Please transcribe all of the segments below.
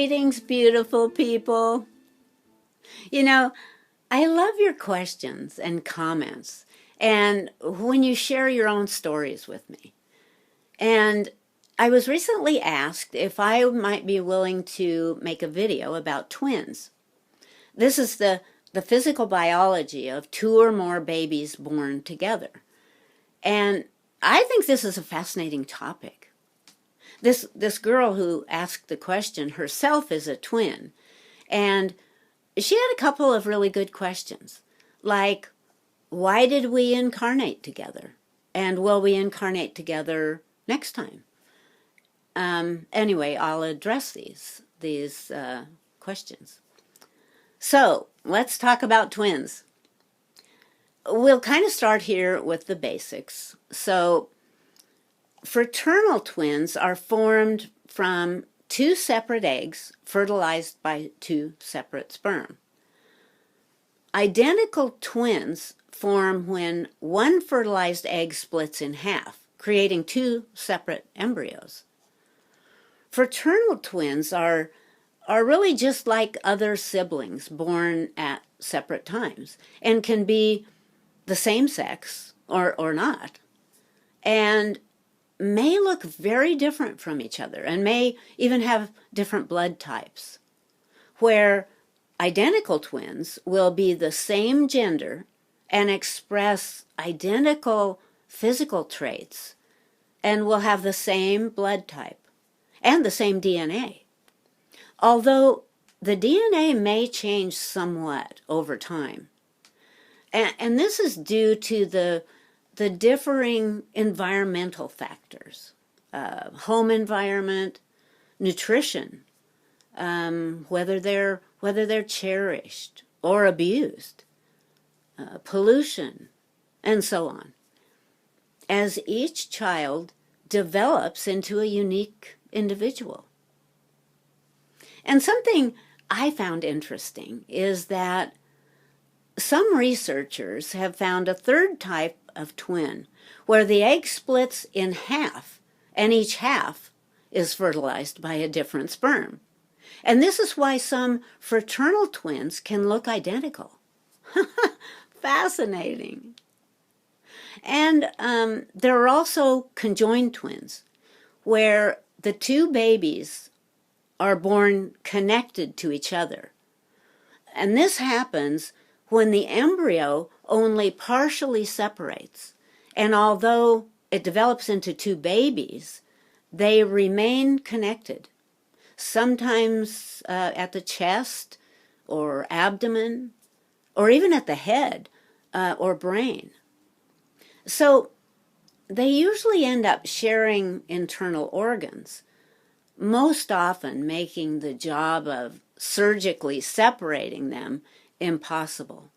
Greetings, beautiful people. You know, I love your questions and comments, and when you share your own stories with me. And I was recently asked if I might be willing to make a video about twins. This is the physical biology of two or more babies born together. And I think this is a fascinating topic. This girl who asked the question herself is a twin, and she had a couple of really good questions, like, why did we incarnate together? And will we incarnate together next time? Anyway, I'll address these questions. So let's talk about twins. We'll kind of start here with the basics. So fraternal twins are formed from two separate eggs fertilized by two separate sperm. Identical twins form when one fertilized egg splits in half, creating two separate embryos. Fraternal twins are really just like other siblings born at separate times and can be the same sex or not, and may look very different from each other and may even have different blood types, where identical twins will be the same gender and express identical physical traits and will have the same blood type and the same DNA. Although the DNA may change somewhat over time. And this is due to the differing environmental factors, home environment, nutrition, whether they're cherished or abused, pollution, and so on, as each child develops into a unique individual. And something I found interesting is that some researchers have found a third type of twin where the egg splits in half and each half is fertilized by a different sperm. And this is why some fraternal twins can look identical. Fascinating. And there are also conjoined twins where the two babies are born connected to each other. And this happens when the embryo only partially separates, and although it develops into two babies, they remain connected, sometimes at the chest or abdomen, or even at the head or brain. So they usually end up sharing internal organs, most often making the job of surgically separating them impossible.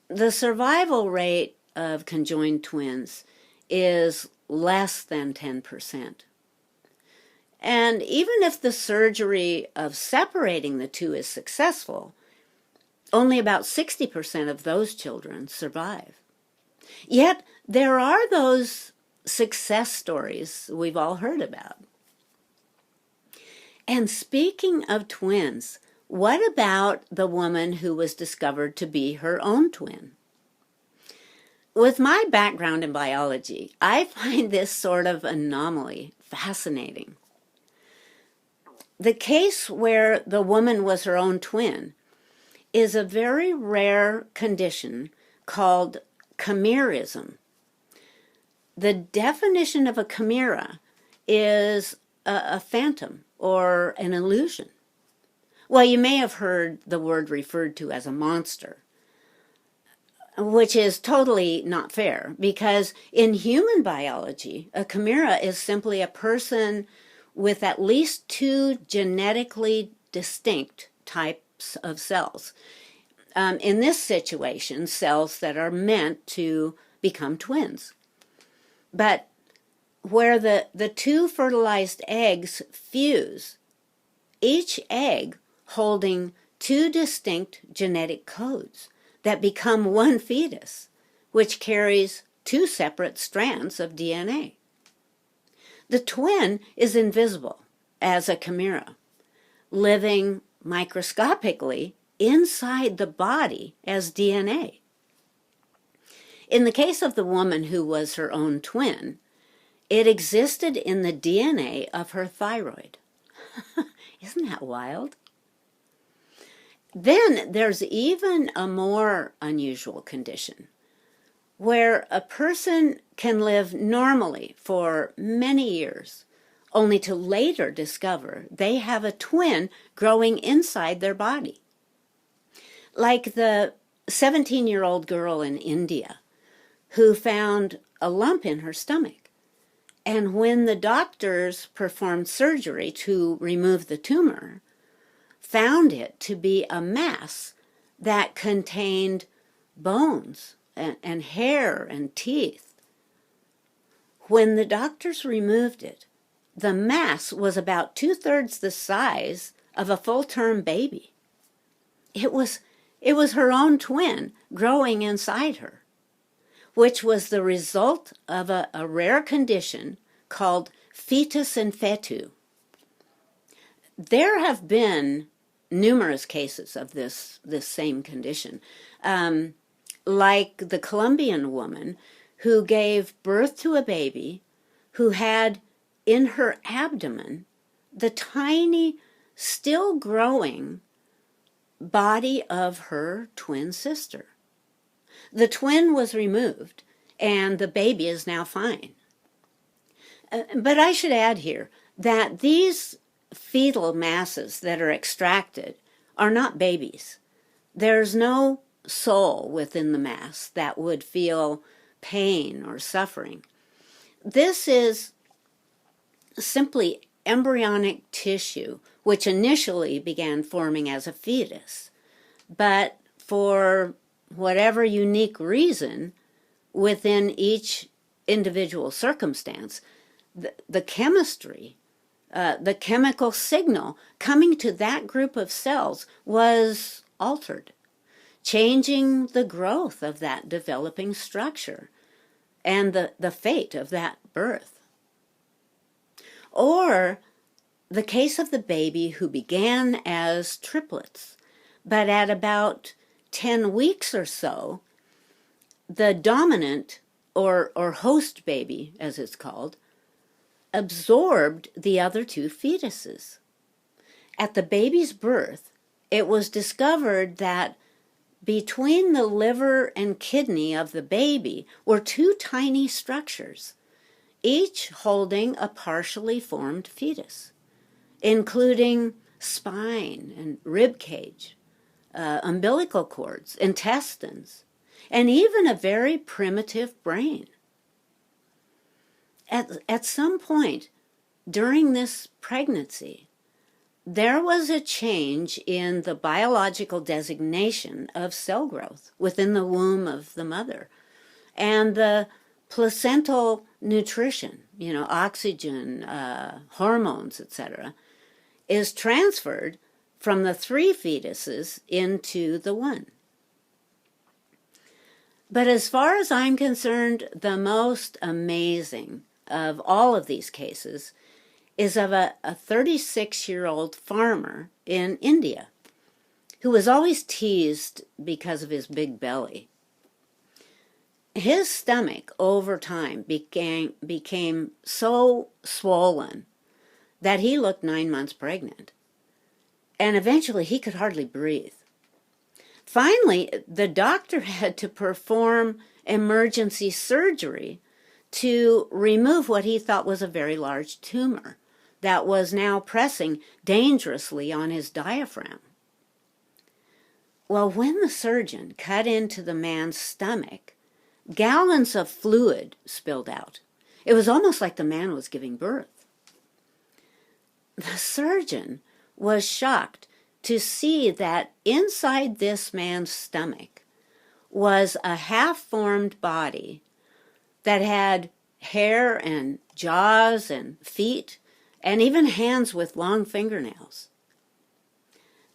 The survival rate of conjoined twins is less than 10%. And even if the surgery of separating the two is successful, only about 60% of those children survive. Yet there are those success stories we've all heard about. And speaking of twins, what about the woman who was discovered to be her own twin? With my background in biology, I find this sort of anomaly fascinating. The case where the woman was her own twin is a very rare condition called chimerism. The definition of a chimera is a phantom or an illusion. Well, you may have heard the word referred to as a monster, which is totally not fair, because in human biology, a chimera is simply a person with at least two genetically distinct types of cells. In this situation, cells that are meant to become twins. But where the two fertilized eggs fuse, each egg holding two distinct genetic codes that become one fetus, which carries two separate strands of DNA. The twin is invisible as a chimera, living microscopically inside the body as DNA. In the case of the woman who was her own twin, it existed in the DNA of her thyroid. Isn't that wild? Then there's even a more unusual condition where a person can live normally for many years, only to later discover they have a twin growing inside their body. Like the 17-year-old girl in India who found a lump in her stomach. And when the doctors performed surgery to remove the tumor, found it to be a mass that contained bones and hair and teeth. When the doctors removed it, the mass was about 2/3 the size of a full-term baby. It was her own twin growing inside her, which was the result of a rare condition called fetus in fetu. There have been numerous cases of this same condition, like the Colombian woman who gave birth to a baby who had in her abdomen the tiny, still growing body of her twin sister. The twin was removed, and the baby is now fine. But I should add here that these fetal masses that are extracted are not babies. There's no soul within the mass that would feel pain or suffering. This is simply embryonic tissue, which initially began forming as a fetus, but for whatever unique reason within each individual circumstance, the chemistry, the chemical signal coming to that group of cells was altered, changing the growth of that developing structure and the fate of that birth. Or the case of the baby who began as triplets, but at about 10 weeks or so, the dominant or host baby, as it's called, absorbed the other two fetuses. At the baby's birth, it was discovered that between the liver and kidney of the baby were two tiny structures, each holding a partially formed fetus, including spine and rib cage, umbilical cords, intestines, and even a very primitive brain. At some point during this pregnancy, there was a change in the biological designation of cell growth within the womb of the mother, and the placental nutrition, oxygen, hormones, etc., is transferred from the 3 fetuses into the 1. But as far as I'm concerned, the most amazing of all of these cases is of a 36-year-old farmer in India who was always teased because of his big belly. His stomach over time became so swollen that he looked 9 months pregnant, and eventually he could hardly breathe. Finally, the doctor had to perform emergency surgery to remove what he thought was a very large tumor that was now pressing dangerously on his diaphragm. Well, when the surgeon cut into the man's stomach, gallons of fluid spilled out. It was almost like the man was giving birth. The surgeon was shocked to see that inside this man's stomach was a half-formed body that had hair and jaws and feet and even hands with long fingernails.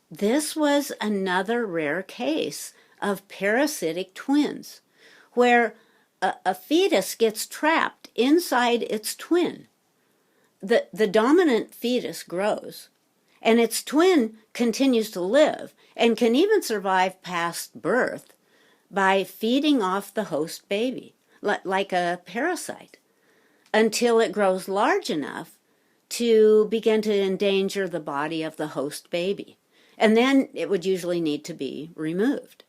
This was another rare case of parasitic twins, where a fetus gets trapped inside its twin. The dominant fetus grows, and its twin continues to live and can even survive past birth by feeding off the host baby, like a parasite, until it grows large enough to begin to endanger the body of the host baby. And then it would usually need to be removed.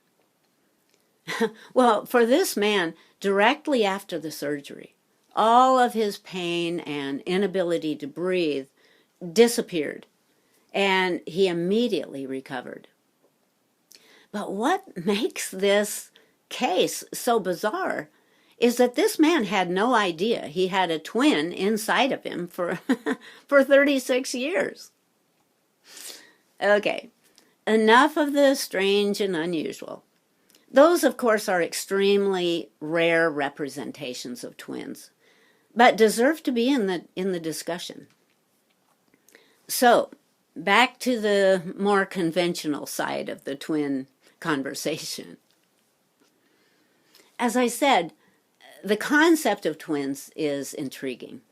Well, for this man, directly after the surgery, all of his pain and inability to breathe disappeared, and he immediately recovered. But what makes this case so bizarre is that this man had no idea he had a twin inside of him for 36 years. Okay, enough of the strange and unusual. Those, of course, are extremely rare representations of twins, but deserve to be in the discussion. So, back to the more conventional side of the twin conversation. As I said, the concept of twins is intriguing.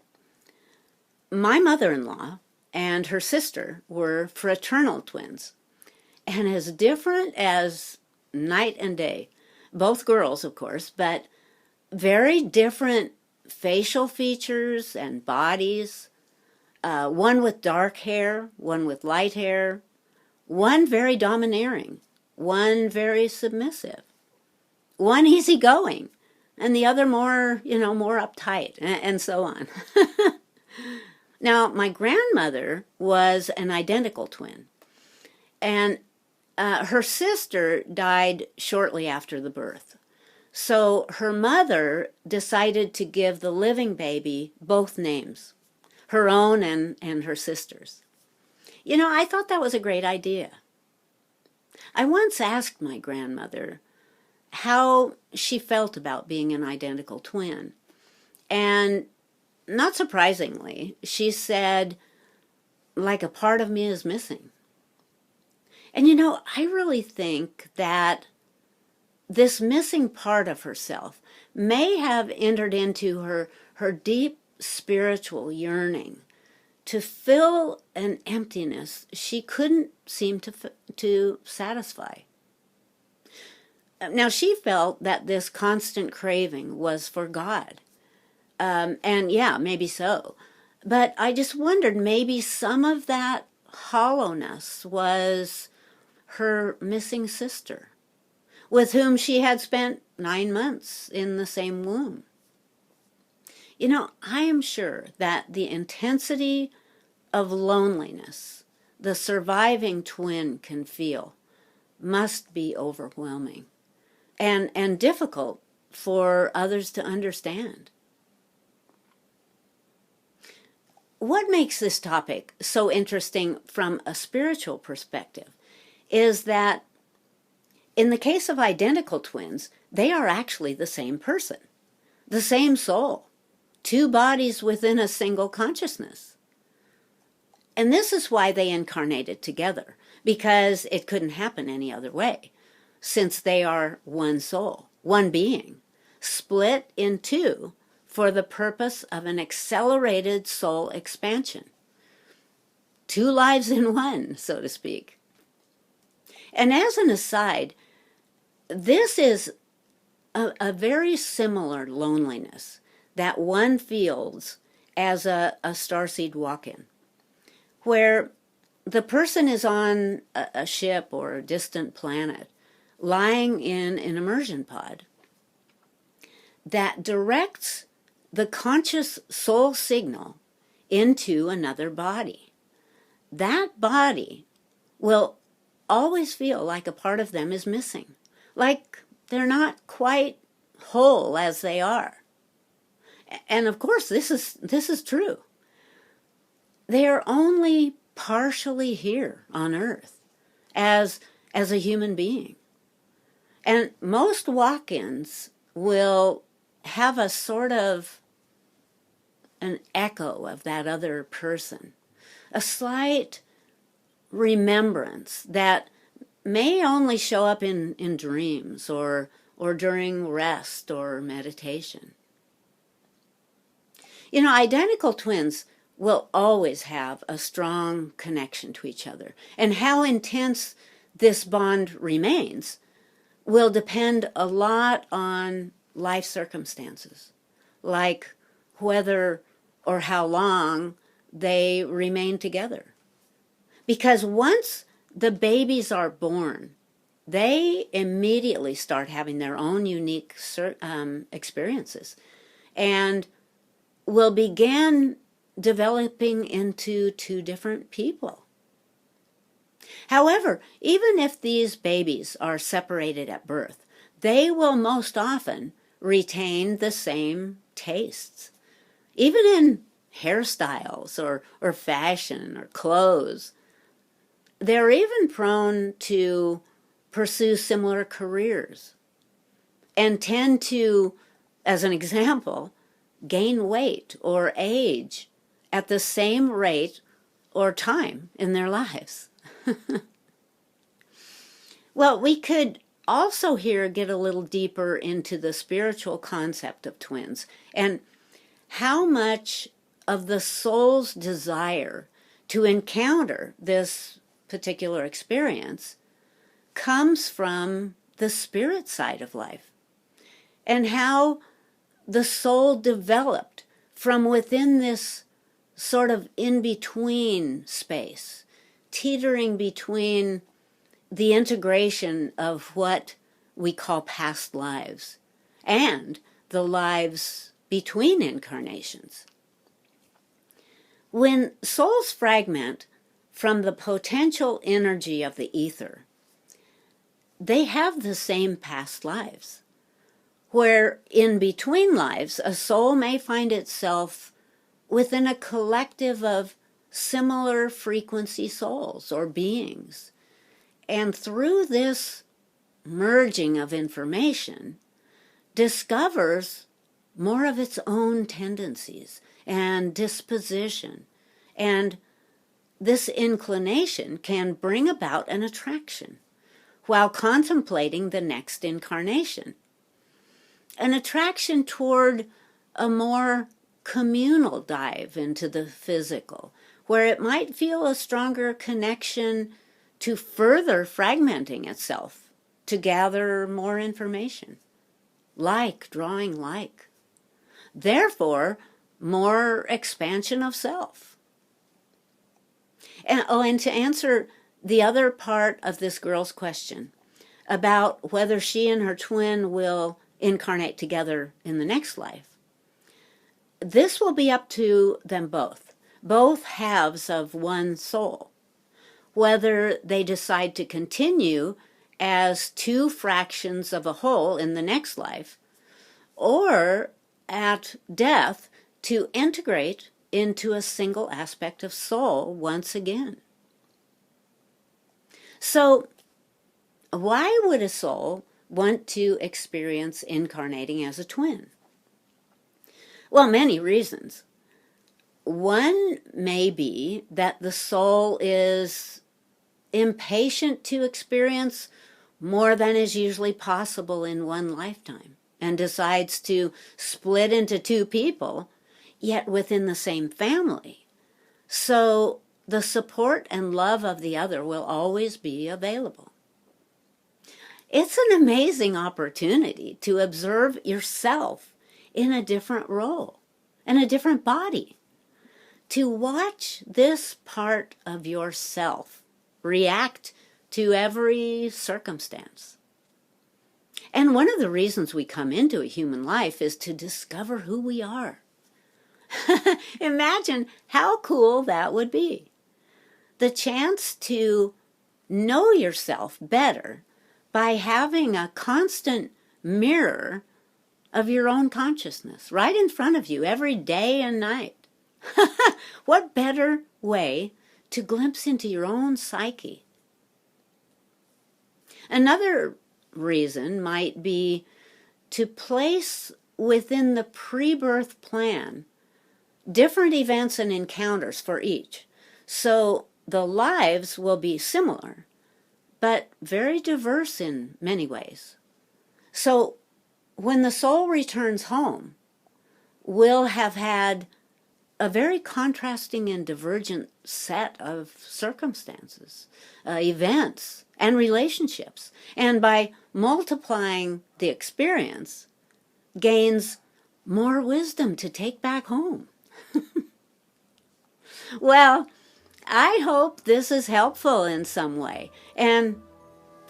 My mother-in-law and her sister were fraternal twins, and as different as night and day. Both girls, of course, but very different facial features and bodies. One with dark hair, one with light hair, one very domineering, one very submissive, one easygoing, and the other more uptight, and so on. Now, my grandmother was an identical twin, and her sister died shortly after the birth. So her mother decided to give the living baby both names, her own and her sister's. I thought that was a great idea. I once asked my grandmother how she felt about being an identical twin, and not surprisingly, she said, like a part of me is missing. And I really think that this missing part of herself may have entered into her deep spiritual yearning to fill an emptiness she couldn't seem to satisfy. Now, she felt that this constant craving was for God. And yeah, maybe so. But I just wondered, maybe some of that hollowness was her missing sister, with whom she had spent 9 months in the same womb. I am sure that the intensity of loneliness the surviving twin can feel must be overwhelming and difficult for others to understand. What makes this topic so interesting from a spiritual perspective is that in the case of identical twins, they are actually the same person, the same soul, two bodies within a single consciousness. And this is why they incarnated together, because it couldn't happen any other way, since they are one soul, one being, split in two for the purpose of an accelerated soul expansion. Two lives in one, so to speak. And as an aside, this is a very similar loneliness that one feels as a starseed walk-in, where the person is on a ship or a distant planet, lying in an immersion pod that directs the conscious soul signal into another body. That body will always feel like a part of them is missing, like they're not quite whole as they are. And of course, this is true. They are only partially here on Earth as a human being. And most walk-ins will have a sort of an echo of that other person, a slight remembrance that may only show up in dreams or during rest or meditation. Identical twins will always have a strong connection to each other. And how intense this bond remains will depend a lot on life circumstances, like whether or how long they remain together. Because once the babies are born, they immediately start having their own unique experiences and will begin developing into two different people. However, even if these babies are separated at birth, they will most often retain the same tastes, even in hairstyles or fashion or clothes. They're even prone to pursue similar careers and tend to, as an example, gain weight or age at the same rate or time in their lives. Well, we could also here get a little deeper into the spiritual concept of twins and how much of the soul's desire to encounter this particular experience comes from the spirit side of life, and how the soul developed from within this sort of in-between space, teetering between the integration of what we call past lives and the lives between incarnations. When souls fragment from the potential energy of the ether, they have the same past lives, where in between lives, a soul may find itself within a collective of similar frequency souls or beings. And through this merging of information, discovers more of its own tendencies and disposition. And this inclination can bring about an attraction while contemplating the next incarnation. An attraction toward a more communal dive into the physical, where it might feel a stronger connection to further fragmenting itself to gather more information, like drawing like. Therefore, more expansion of self. And to answer the other part of this girl's question about whether she and her twin will incarnate together in the next life, this will be up to them both halves of one soul, whether they decide to continue as two fractions of a whole in the next life, or at death to integrate into a single aspect of soul once again. So, why would a soul want to experience incarnating as a twin? Well, many reasons. One may be that the soul is impatient to experience more than is usually possible in one lifetime and decides to split into two people, yet within the same family. So the support and love of the other will always be available. It's an amazing opportunity to observe yourself in a different role, in a different body, to watch this part of yourself react to every circumstance. And one of the reasons we come into a human life is to discover who we are. Imagine how cool that would be. The chance to know yourself better by having a constant mirror of your own consciousness right in front of you every day and night. What better way to glimpse into your own psyche? Another reason might be to place within the pre-birth plan different events and encounters for each. So the lives will be similar, but very diverse in many ways. So when the soul returns home, we'll have had a very contrasting and divergent set of circumstances, events, and relationships. And by multiplying the experience, gains more wisdom to take back home. Well, I hope this is helpful in some way. And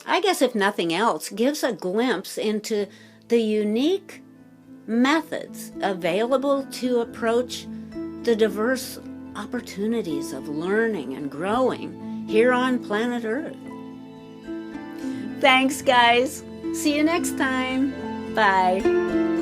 I guess if nothing else, gives a glimpse into the unique methods available to approach the diverse opportunities of learning and growing here on planet Earth. Thanks, guys. See you next time. Bye.